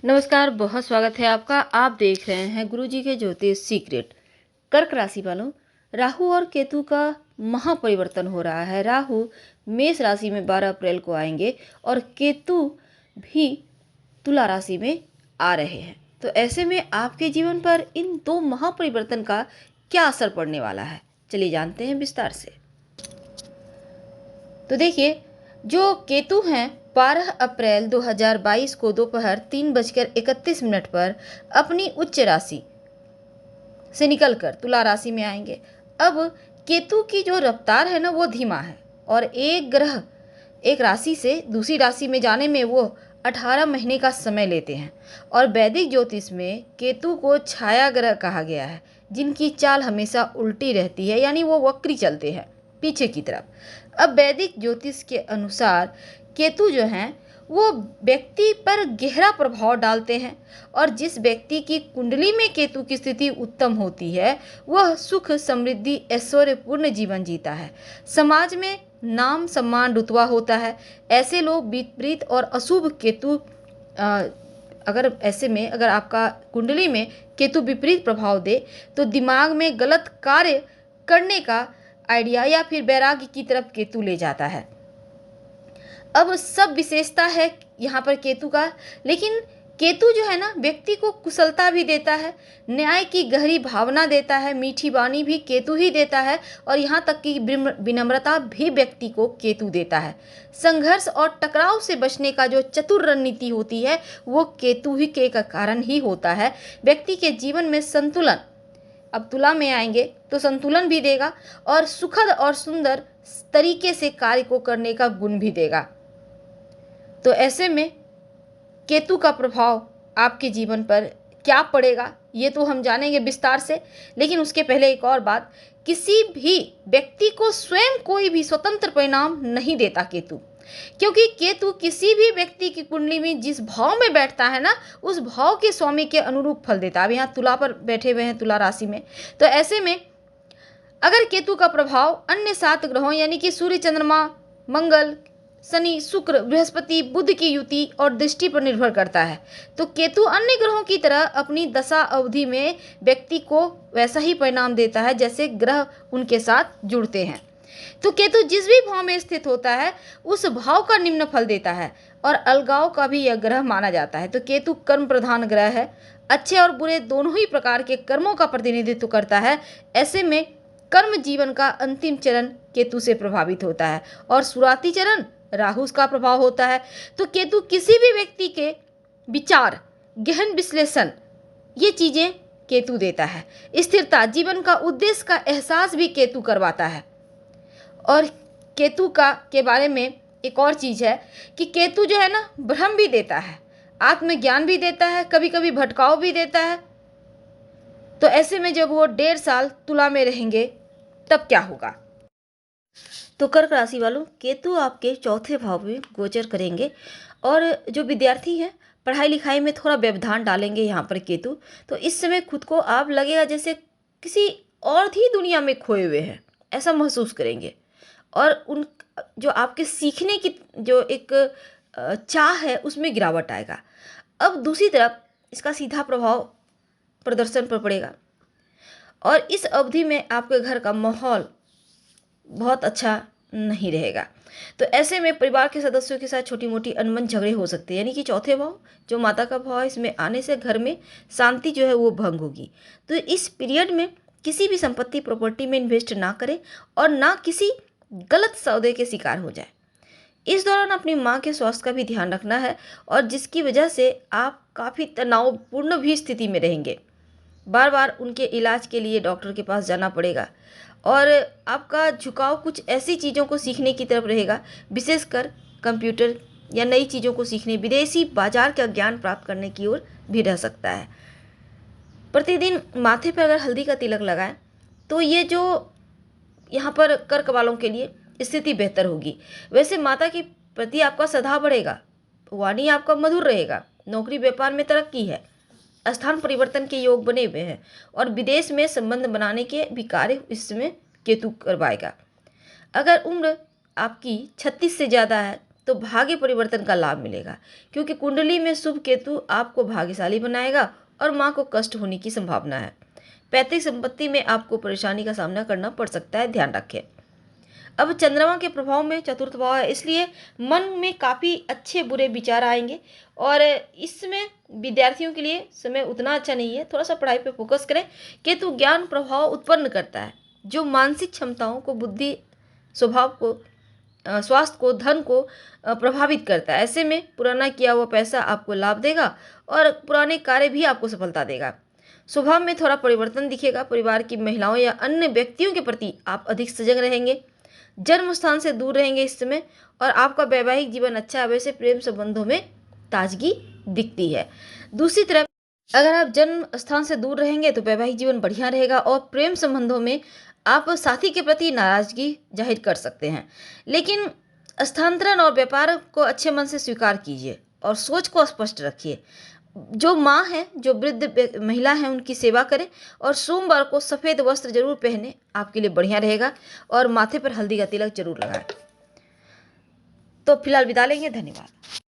नमस्कार, बहुत स्वागत है आपका। आप देख रहे हैं गुरुजी के ज्योतिष सीक्रेट। कर्क राशि वालों, राहु और केतु का महापरिवर्तन हो रहा है। राहु मेष राशि में 12 अप्रैल को आएंगे और केतु भी तुला राशि में आ रहे हैं। तो ऐसे में आपके जीवन पर इन दो महापरिवर्तन का क्या असर पड़ने वाला है, चलिए जानते हैं विस्तार से। तो देखिए, जो केतु हैं 12 अप्रैल 2022 को दोपहर 3:31 पर अपनी उच्च राशि से निकलकर तुला राशि में आएंगे। अब केतु की जो रफ्तार है ना, वो धीमा है और एक ग्रह एक राशि से दूसरी राशि में जाने में वो 18 महीने का समय लेते हैं। और वैदिक ज्योतिष में केतु को छाया ग्रह कहा गया है, जिनकी चाल हमेशा उल्टी रहती है, यानी वो वक्री चलते हैं पीछे की तरफ। अब वैदिक ज्योतिष के अनुसार केतु जो हैं वो व्यक्ति पर गहरा प्रभाव डालते हैं, और जिस व्यक्ति की कुंडली में केतु की स्थिति उत्तम होती है वह सुख, समृद्धि, ऐश्वर्यपूर्ण जीवन जीता है। समाज में नाम, सम्मान, रुतबा होता है। ऐसे लोग विपरीत और अशुभ केतु अगर आपका कुंडली में केतु विपरीत प्रभाव दे तो दिमाग में गलत कार्य करने का आइडिया या फिर वैराग्य की तरफ केतु ले जाता है। अब सब विशेषता है यहाँ पर केतु का, लेकिन केतु जो है ना, व्यक्ति को कुशलता भी देता है, न्याय की गहरी भावना देता है, मीठी वाणी भी केतु ही देता है, और यहाँ तक कि विनम्रता भी व्यक्ति को केतु देता है। संघर्ष और टकराव से बचने का जो चतुर रणनीति होती है वो केतु ही के कारण ही होता है। व्यक्ति के जीवन में संतुलन, अब तुला में आएंगे तो संतुलन भी देगा और सुखद और सुंदर तरीके से कार्य को करने का गुण भी देगा। तो ऐसे में केतु का प्रभाव आपके जीवन पर क्या पड़ेगा ये तो हम जानेंगे विस्तार से, लेकिन उसके पहले एक और बात, किसी भी व्यक्ति को स्वयं कोई भी स्वतंत्र परिणाम नहीं देता केतु, क्योंकि केतु किसी भी व्यक्ति की कुंडली में जिस भाव में बैठता है ना, उस भाव के स्वामी के अनुरूप फल देता है। अब यहाँ तुला पर बैठे हुए हैं, तुला राशि में, तो ऐसे में अगर केतु का प्रभाव अन्य 7 ग्रहों यानी कि सूर्य, चंद्रमा, मंगल, शनि, शुक्र, बृहस्पति, बुध की युति और दृष्टि पर निर्भर करता है, तो केतु अन्य ग्रहों की तरह अपनी दशा अवधि में व्यक्ति को वैसा ही परिणाम देता है जैसे ग्रह उनके साथ जुड़ते हैं। तो केतु जिस भी भाव में स्थित होता है उस भाव का निम्न फल देता है, और अलगाव का भी यह ग्रह माना जाता है। तो केतु कर्म प्रधान ग्रह है, अच्छे और बुरे दोनों ही प्रकार के कर्मों का प्रतिनिधित्व करता है। ऐसे में कर्म जीवन का अंतिम चरण केतु से प्रभावित होता है और शुरुआती चरण राहु का प्रभाव होता है। तो केतु किसी भी व्यक्ति के विचार, गहन विश्लेषण, ये चीजें केतु देता है। स्थिरता, जीवन का उद्देश्य का एहसास भी केतु करवाता है। और केतु के बारे में एक और चीज है कि केतु जो है ना, भ्रम भी देता है, आत्मज्ञान भी देता है, कभी कभी भटकाव भी देता है। तो ऐसे में जब वो 1.5 साल तुला में रहेंगे तब क्या होगा। तो कर्क राशि वालों, केतु आपके चौथे भाव में गोचर करेंगे, और जो विद्यार्थी हैं पढ़ाई लिखाई में थोड़ा व्यवधान डालेंगे यहाँ पर केतु। तो इस समय खुद को आप लगेगा जैसे किसी और ही दुनिया में खोए हुए हैं, ऐसा महसूस करेंगे। और उन जो आपके सीखने की जो एक चाह है उसमें गिरावट आएगा। अब दूसरी तरफ इसका सीधा प्रभाव प्रदर्शन पर पड़ेगा, और इस अवधि में आपके घर का माहौल बहुत अच्छा नहीं रहेगा। तो ऐसे में परिवार के सदस्यों के साथ छोटी मोटी अनबन झगड़े हो सकते हैं, यानी कि चौथे भाव जो माता का भाव है, इसमें आने से घर में शांति जो है वो भंग होगी। तो इस पीरियड में किसी भी संपत्ति, प्रॉपर्टी में इन्वेस्ट ना करें और ना किसी गलत सौदे के शिकार हो जाए। इस दौरान अपनी माँ के स्वास्थ्य का भी ध्यान रखना है, और जिसकी वजह से आप काफ़ी तनावपूर्ण भी स्थिति में रहेंगे। बार बार उनके इलाज के लिए डॉक्टर के पास जाना पड़ेगा, और आपका झुकाव कुछ ऐसी चीज़ों को सीखने की तरफ रहेगा, विशेषकर कंप्यूटर या नई चीज़ों को सीखने, विदेशी बाजार का ज्ञान प्राप्त करने की ओर भी रह सकता है। प्रतिदिन माथे पर अगर हल्दी का तिलक लगाएं तो ये जो यहाँ पर कर्क वालों के लिए स्थिति बेहतर होगी। वैसे माता के प्रति आपका श्रद्धा बढ़ेगा, वाणी आपका मधुर रहेगा, नौकरी व्यापार में तरक्की है, स्थान परिवर्तन के योग बने हुए हैं, और विदेश में संबंध बनाने के भी कार्य इसमें केतु करवाएगा। अगर उम्र आपकी 36 से ज़्यादा है तो भाग्य परिवर्तन का लाभ मिलेगा, क्योंकि कुंडली में शुभ केतु आपको भाग्यशाली बनाएगा और माँ को कष्ट होने की संभावना है। पैतृक संपत्ति में आपको परेशानी का सामना करना पड़ सकता है, ध्यान रखें। अब चंद्रमा के प्रभाव में चतुर्थ भाव है, इसलिए मन में काफ़ी अच्छे बुरे विचार आएंगे और इसमें विद्यार्थियों के लिए समय उतना अच्छा नहीं है, थोड़ा सा पढ़ाई पे फोकस करें। केतु ज्ञान प्रभाव उत्पन्न करता है जो मानसिक क्षमताओं को, बुद्धि, स्वभाव को, स्वास्थ्य को, धन को प्रभावित करता है। ऐसे में पुराना किया हुआ पैसा आपको लाभ देगा और पुराने कार्य भी आपको सफलता देगा। स्वभाव में थोड़ा परिवर्तन दिखेगा। परिवार की महिलाओं या अन्य व्यक्तियों के प्रति आप अधिक सजग रहेंगे। जन्म स्थान से दूर रहेंगे इस समय और आपका वैवाहिक जीवन अच्छा है। वैसे प्रेम संबंधों में ताजगी दिखती है। दूसरी तरफ अगर आप जन्म स्थान से दूर रहेंगे तो वैवाहिक जीवन बढ़िया रहेगा और प्रेम संबंधों में आप साथी के प्रति नाराजगी जाहिर कर सकते हैं। लेकिन स्थानांतरण और व्यापार को अच्छे मन से स्वीकार कीजिए और सोच को स्पष्ट रखिए। जो माँ है, जो वृद्ध महिला है, उनकी सेवा करें और सोमवार को सफ़ेद वस्त्र जरूर पहने, आपके लिए बढ़िया रहेगा। और माथे पर हल्दी का तिलक जरूर लगाएं। तो फिलहाल विदा लेंगे, धन्यवाद।